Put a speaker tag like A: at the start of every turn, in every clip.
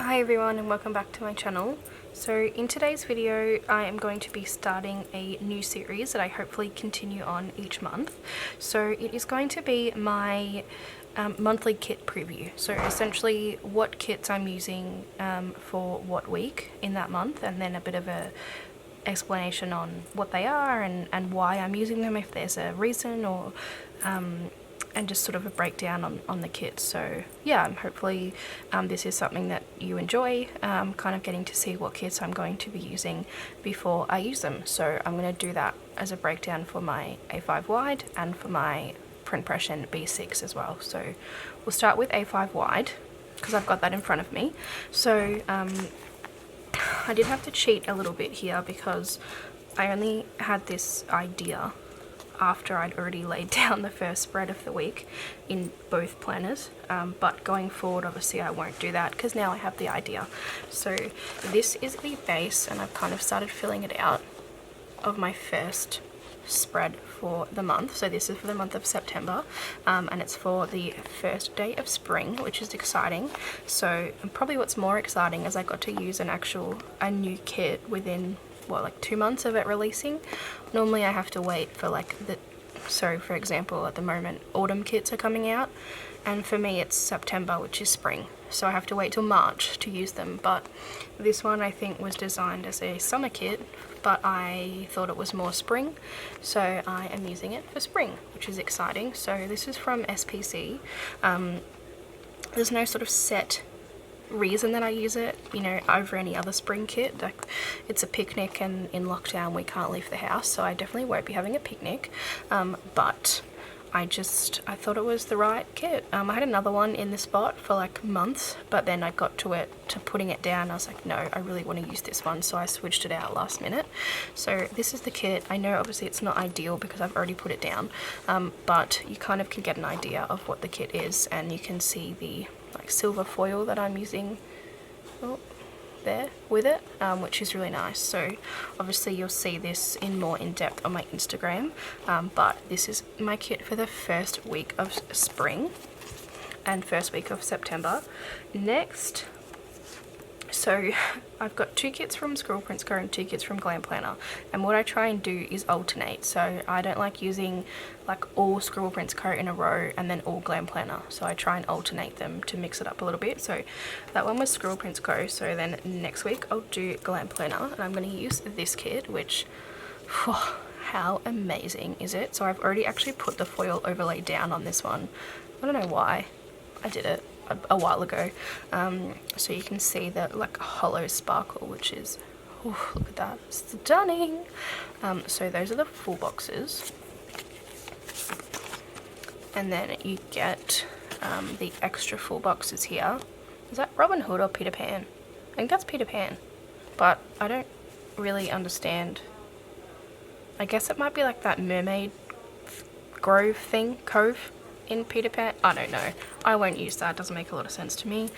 A: Hi everyone and welcome back to my channel. So in today's video I am going to be starting a new series that I hopefully continue on each month. So it is going to be my monthly kit preview. So essentially what kits I'm using for what week in that month, and then a bit of a explanation on what they are and why I'm using them, if there's a reason, or and just sort of a breakdown on the kits. So yeah, hopefully this is something that you enjoy, kind of getting to see what kits I'm going to be using before I use them. So I'm going to do that as a breakdown for my A5 wide and for my Printpression B6 as well. So we'll start with A5 wide because I've got that in front of me. So I did have to cheat a little bit here because I only had this idea after I'd already laid down the first spread of the week in both planners, but going forward obviously I won't do that because now I have the idea. So this is the base, and I've kind of started filling it out of my first spread for the month. So this is for the month of September, and it's for the first day of spring, which is exciting. So probably what's more exciting is I got to use a new kit within like 2 months of it releasing. Normally I have to wait for for example at the moment autumn kits are coming out, and for me it's September, which is spring, so I have to wait till March to use them. But this one I think was designed as a summer kit, but I thought it was more spring, so I am using it for spring, which is exciting. So this is from SPC. There's no sort of set reason that I use it, over any other spring kit. Like, it's a picnic, and in lockdown we can't leave the house, so I definitely won't be having a picnic, but I thought it was the right kit. I had another one in the spot for like months, but then I got to putting it down. I was like, no, I really want to use this one, so I switched it out last minute. So this is the kit. I know obviously it's not ideal because I've already put it down, but you kind of can get an idea of what the kit is, and you can see the silver foil that I'm using there with it, which is really nice. So obviously you'll see this more in depth on my Instagram, but this is my kit for the first week of spring and first week of September. Next, so I've got 2 kits from Squirrel Prints Co and 2 kits from Glam Planner, and what I try and do is alternate. So I don't like using all Squirrel Prints Co in a row and then all Glam Planner, so I try and alternate them to mix it up a little bit. So that one was Squirrel Prints Co, so then next week I'll do Glam Planner, and I'm going to use this kit, which how amazing is it? So I've already actually put the foil overlay down on this one. I don't know why I did it a while ago, so you can see the hollow sparkle, which is, look at that, stunning. So those are the full boxes, and then you get the extra full boxes here. Is that Robin Hood or Peter Pan? I think that's Peter Pan, but I don't really understand. I guess it might be like that mermaid cove in Peter Pan. I don't know. I won't use that. It doesn't make a lot of sense to me.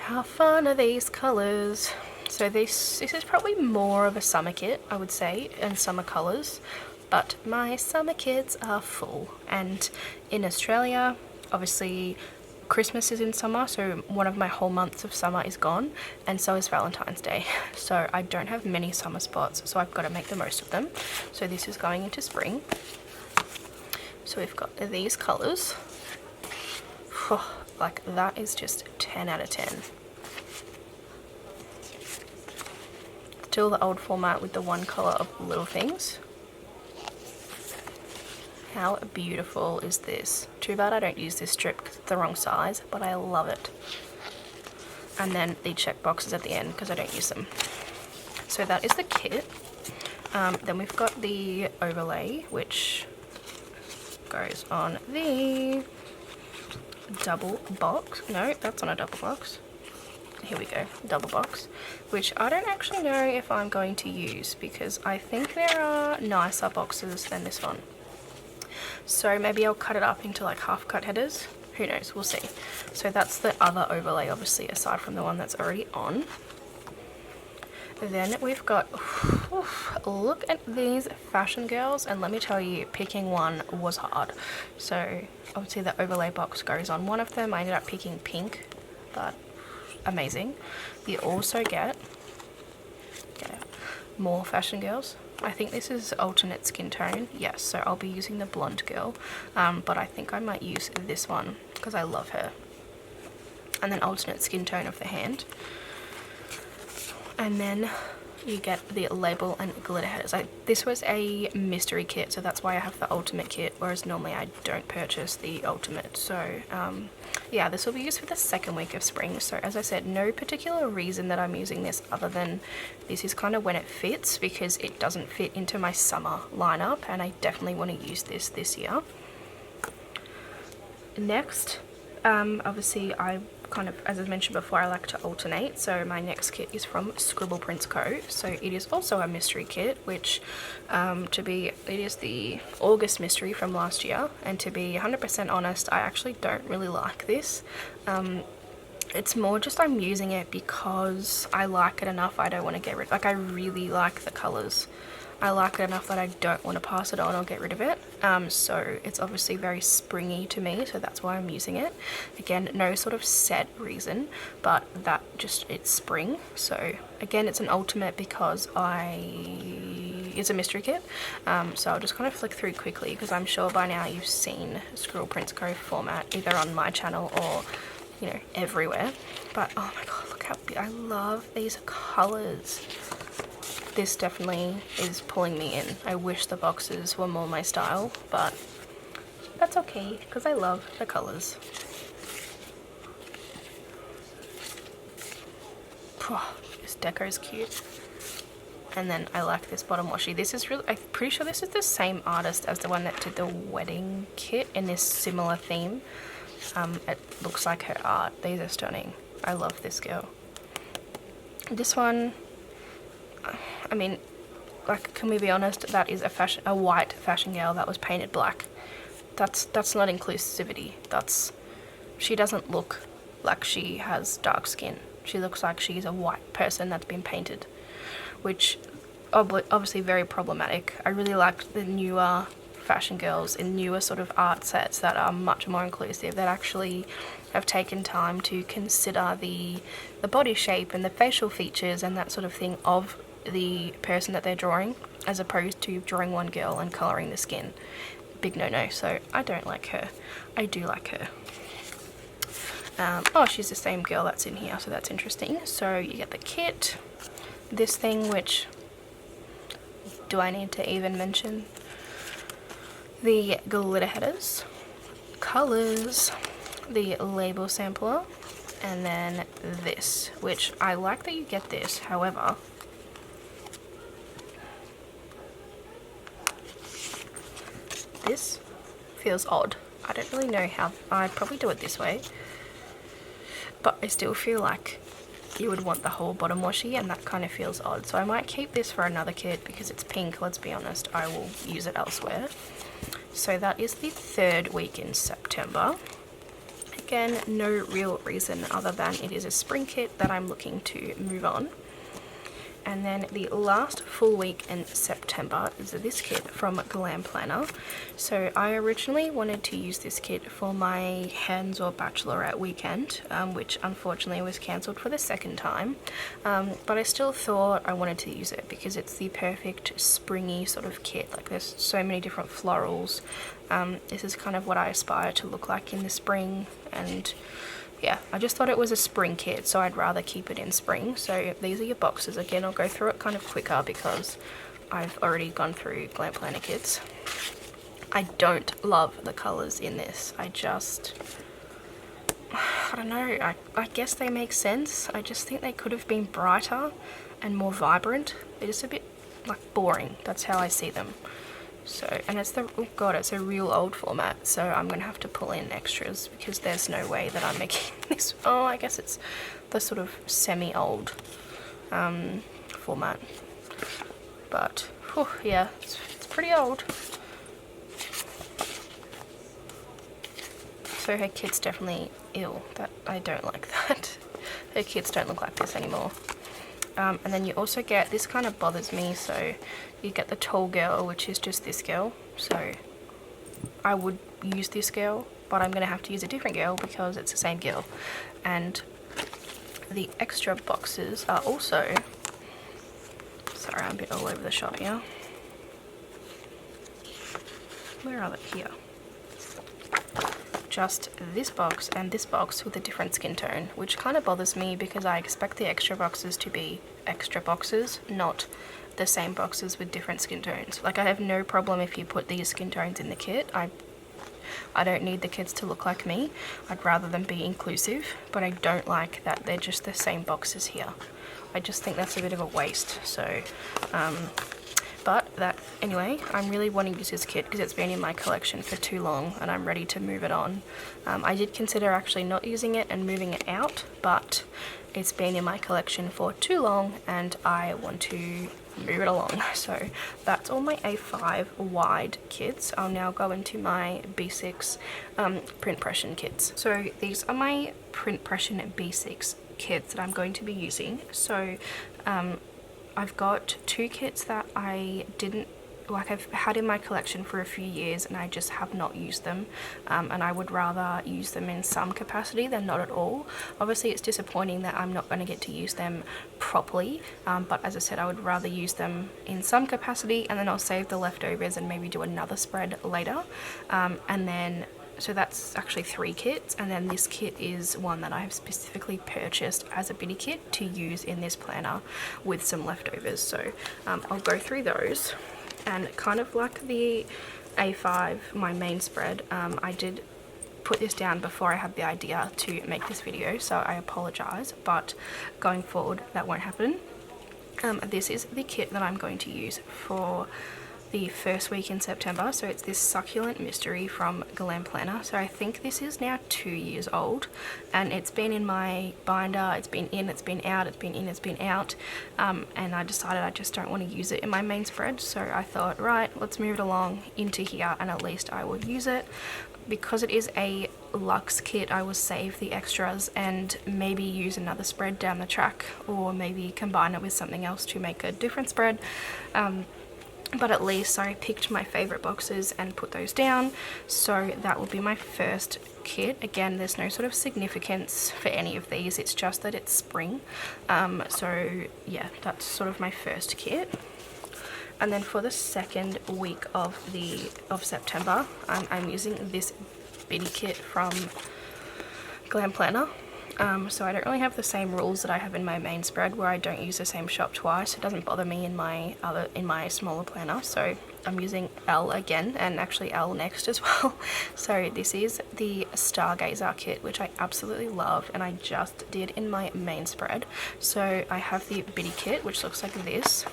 A: How fun are these colours? So this is probably more of a summer kit, I would say, and summer colours, but my summer kits are full. And in Australia, obviously Christmas is in summer, so one of my whole months of summer is gone, and so is Valentine's Day. So I don't have many summer spots, so I've got to make the most of them. So this is going into spring. So we've got these colours. That is just 10 out of 10. Still the old format with the one colour of little things. How beautiful is this? Too bad I don't use this strip because it's the wrong size, but I love it. And then the check boxes at the end because I don't use them. So that is the kit. Then we've got the overlay, which goes on the double box. No, that's on a double box. Here we go, double box, which I don't actually know if I'm going to use because I think there are nicer boxes than this one. So maybe I'll cut it up into half cut headers. Who knows, we'll see. So that's the other overlay, obviously, aside from the one that's already on. Then we've got, look at these fashion girls, and let me tell you, picking one was hard. So obviously the overlay box goes on one of them. I ended up picking pink, but amazing. You also get more Fashion Girls. I think this is alternate skin tone. Yes, so I'll be using the blonde girl, but I think I might use this one because I love her. And then alternate skin tone of the hand. And then you get the label and glitter headers. This was a mystery kit, so that's why I have the ultimate kit, whereas normally I don't purchase the ultimate. So yeah, this will be used for the second week of spring. So as I said, no particular reason that I'm using this other than this is kind of when it fits, because it doesn't fit into my summer lineup, and I definitely want to use this year. Next, obviously I kind of, as I mentioned before, I like to alternate, so my next kit is from Scribble Prints Co. So it is also a mystery kit, which it is the August mystery from last year, and to be 100% honest, I actually don't really like this. It's more just I'm using it because I like it enough. I don't want to get rid, like, I really like the colours. I like it enough that I don't want to pass it on or get rid of it. So it's obviously very springy to me, so that's why I'm using it. Again, no sort of set reason, but that just, it's spring. So again, it's an ultimate because it's a mystery kit. So I'll just kind of flick through quickly because I'm sure by now you've seen Scribble Prints Co. format either on my channel or, you know, everywhere. But oh my god, look how I love these colours. This definitely is pulling me in. I wish the boxes were more my style, but that's okay because I love the colours. This deco's cute. And then I like this bottom washi. This is really, I'm pretty sure this is the same artist as the one that did the wedding kit in this similar theme. It looks like her art. These are stunning. I love this girl. This one, I mean, like, can we be honest? That is a white fashion girl that was painted black. That's not inclusivity. She doesn't look like she has dark skin. She looks like she's a white person that's been painted, which obviously very problematic. I really like the newer fashion girls in newer sort of art sets that are much more inclusive, that actually have taken time to consider the body shape and the facial features and that sort of thing of the person that they're drawing, as opposed to drawing one girl and colouring the skin. Big no-no. So I don't like her. I do like her. Oh, she's the same girl that's in here, so that's interesting. So you get the kit, this thing, which, do I need to even mention? The glitter headers, colours, the label sampler, and then this, which I like that you get this. However, this feels odd. I don't really know how. I'd probably do it this way, but I still feel like you would want the whole bottom washi, and that kind of feels odd. So I might keep this for another kit because it's pink. Let's be honest, I will use it elsewhere. So that is the third week in September. Again, no real reason other than it is a spring kit that I'm looking to move on. And then the last full week in September is this kit from Glam Planner. So I originally wanted to use this kit for my Hens or Bachelorette weekend, which unfortunately was cancelled for the second time. But I still thought I wanted to use it because it's the perfect springy sort of kit. Like, there's so many different florals. This is kind of what I aspire to look like in the spring, and yeah, I just thought it was a spring kit, so I'd rather keep it in spring. So these are your boxes. Again, I'll go through it kind of quicker because I've already gone through Glam Planner kits. I don't love the colours in this. I don't know, I guess they make sense. I just think they could have been brighter and more vibrant. They're just a bit, like, boring. That's how I see them. So, and it's oh god, it's a real old format, so I'm gonna have to pull in extras because there's no way that I'm making this. Oh, I guess it's the sort of semi-old format, but yeah, it's pretty old. So her kit's definitely ill. That, I don't like that. Her kits don't look like this anymore. And then you also get, this kind of bothers me, so you get the tall girl, which is just this girl. So I would use this girl, but I'm going to have to use a different girl because it's the same girl. And the extra boxes are also, sorry, I'm a bit all over the shop here. Where are they? Here. Just this box and this box with a different skin tone, which kind of bothers me because I expect the extra boxes to be extra boxes, not the same boxes with different skin tones. Like, I have no problem if you put these skin tones in the kit. I don't need the kids to look like me. I'd rather them be inclusive, but I don't like that they're just the same boxes here. I just think that's a bit of a waste. So but that, anyway, I'm really wanting to use this kit because it's been in my collection for too long and I'm ready to move it on. I did consider actually not using it and moving it out, but it's been in my collection for too long and I want to move it along. So that's all my A5 wide kits. I'll now go into my B6 print pression kits. So these are my print pression B6 kits that I'm going to be using. So I've got two kits that I've had in my collection for a few years and I just have not used them, and I would rather use them in some capacity than not at all. Obviously it's disappointing that I'm not going to get to use them properly, but as I said, I would rather use them in some capacity and then I'll save the leftovers and maybe do another spread later. So that's actually 3 kits, and then this kit is one that I have specifically purchased as a bitty kit to use in this planner with some leftovers. So I'll go through those, and kind of like the A5, my main spread, I did put this down before I had the idea to make this video, so I apologize, but going forward that won't happen. This is the kit that I'm going to use for the first week in September. So it's this Succulent Mystery from Glam Planner. So I think this is now 2 years old and it's been in my binder. It's been in, it's been out, it's been in, it's been out, and I decided I just don't want to use it in my main spread, so I thought, right, let's move it along into here and at least I will use it. Because it is a luxe kit, I will save the extras and maybe use another spread down the track, or maybe combine it with something else to make a different spread. But at least I picked my favorite boxes and put those down. So that will be my first kit. Again, there's no sort of significance for any of these, it's just that it's spring. So yeah, that's sort of my first kit. And then for the second week of September, I'm using this bitty kit from Glam Planner. So I don't really have the same rules that I have in my main spread, where I don't use the same shop twice. It doesn't bother me in my smaller planner. So I'm using L again, and actually L next as well. So this is the Stargazer kit, which I absolutely love, and I just did in my main spread. So I have the bitty kit, which looks like this.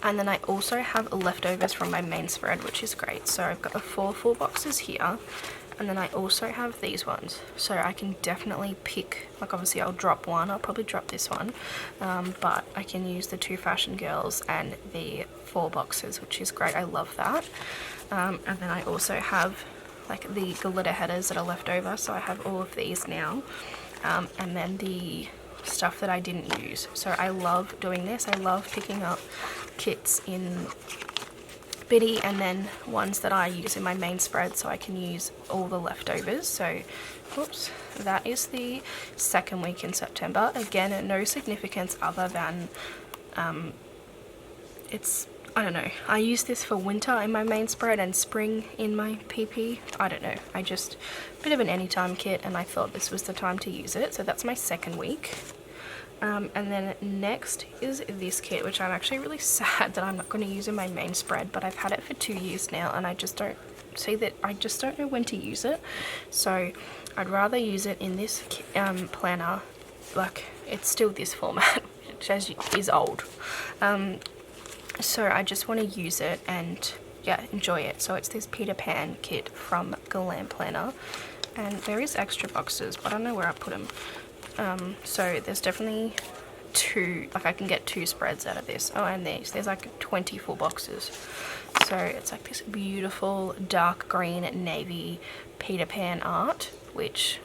A: And then I also have leftovers from my main spread, which is great. So I've got the 4 full boxes here. And then I also have these ones, so I can definitely pick, like obviously I'll drop one, I'll probably drop this one, but I can use the 2 Fashion Girls and the 4 boxes, which is great, I love that. And then I also have like the glitter headers that are left over, so I have all of these now, and then the stuff that I didn't use. So I love doing this, I love picking up kits in bitty and then ones that I use in my main spread, so I can use all the leftovers. So oops, that is the second week in September. Again, no significance other than I don't know, I use this for winter in my main spread and spring in my PP. I don't know, I just, a bit of an anytime kit, and I thought this was the time to use it. So that's my second week. And then next is this kit, which I'm actually really sad that I'm not going to use in my main spread, but I've had it for 2 years now and I just don't know when to use it. So I'd rather use it in this planner, like it's still this format, which is old. So I just want to use it and yeah, enjoy it. So it's this Peter Pan kit from Glam Planner, and there is extra boxes, but I don't know where I put them. So there's definitely 2, like I can get 2 spreads out of this. Oh, and there's like 24 boxes. So it's like this beautiful dark green navy Peter Pan art, which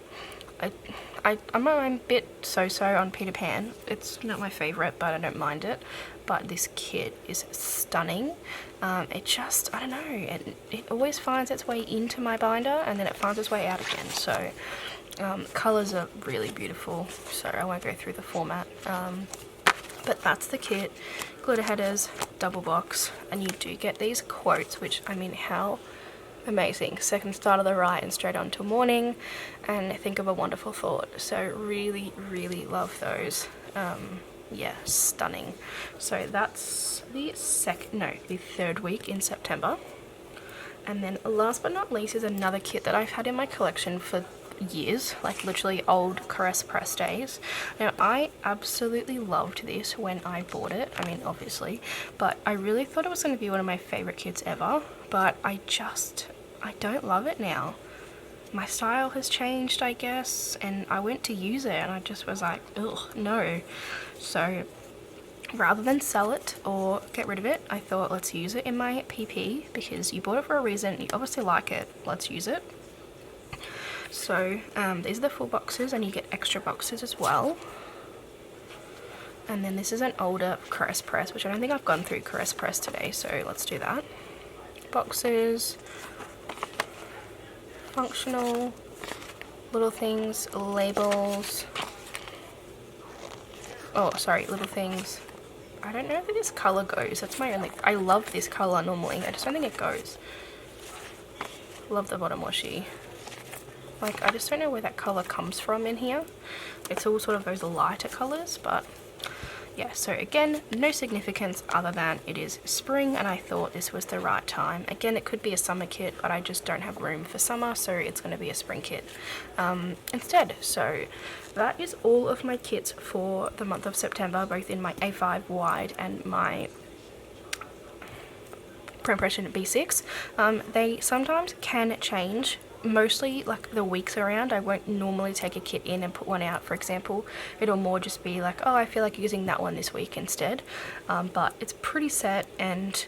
A: I'm a bit so-so on Peter Pan. It's not my favorite, but I don't mind it. But this kit is stunning. It just, I don't know, it always finds its way into my binder and then it finds its way out again. So Colours are really beautiful, so I won't go through the format. But that's the kit. Glitter headers, double box, and you do get these quotes, which, I mean, how amazing. Second star to the right and straight on to morning, and think of a wonderful thought. So really, really love those. Yeah, stunning. So that's the third week in September. And then last but not least is another kit that I've had in my collection for years, like literally old Caress Press days. Now, I absolutely loved this when I bought it, I mean obviously, but I really thought it was going to be one of my favorite kits ever, but I don't love it now. My style has changed, I guess, and I went to use it and I just was like, ugh, no. So rather than sell it or get rid of it, I thought let's use it in my PP, because you bought it for a reason, you obviously like it, let's use it. So these are the full boxes, and you get extra boxes as well. And then this is an older Caress Press, which I don't think I've gone through Caress Press today, so let's do that. Boxes, functional, little things, labels. Oh, sorry, little things. I don't know if this colour goes. That's my only... I love this colour normally. I just don't think it goes. Love the bottom washi. Like, I just don't know where that colour comes from in here. It's all sort of those lighter colours, but yeah, so again, no significance other than it is spring and I thought this was the right time. Again, it could be a summer kit, but I just don't have room for summer, so it's going to be a spring kit instead. So that is all of my kits for the month of September, both in my A5 wide and my Pro Impression B6. They sometimes can change. Mostly like the weeks around. I won't normally take a kit in and put one out, for example. It'll more just be like, oh, I feel like using that one this week instead. But it's pretty set, and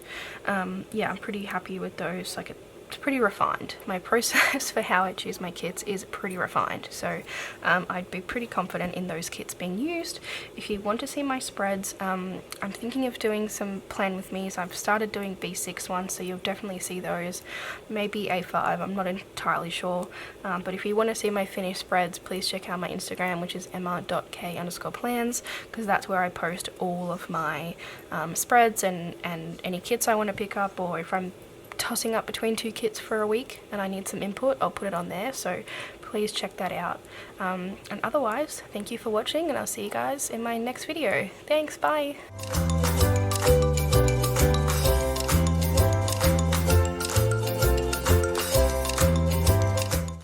A: yeah, I'm pretty happy with those. Like, it's pretty refined. My process for how I choose my kits is pretty refined, so I'd be pretty confident in those kits being used. If you want to see my spreads, I'm thinking of doing some plan with me, so I've started doing B6 ones, so you'll definitely see those. Maybe A5, I'm not entirely sure, but if you want to see my finished spreads, please check out my Instagram, which is emma.k_plans, because that's where I post all of my spreads and any kits I want to pick up, or if I'm tossing up between two kits for a week and I need some input, I'll put it on there, so please check that out. And otherwise, thank you for watching, and I'll see you guys in my next video. Thanks, bye!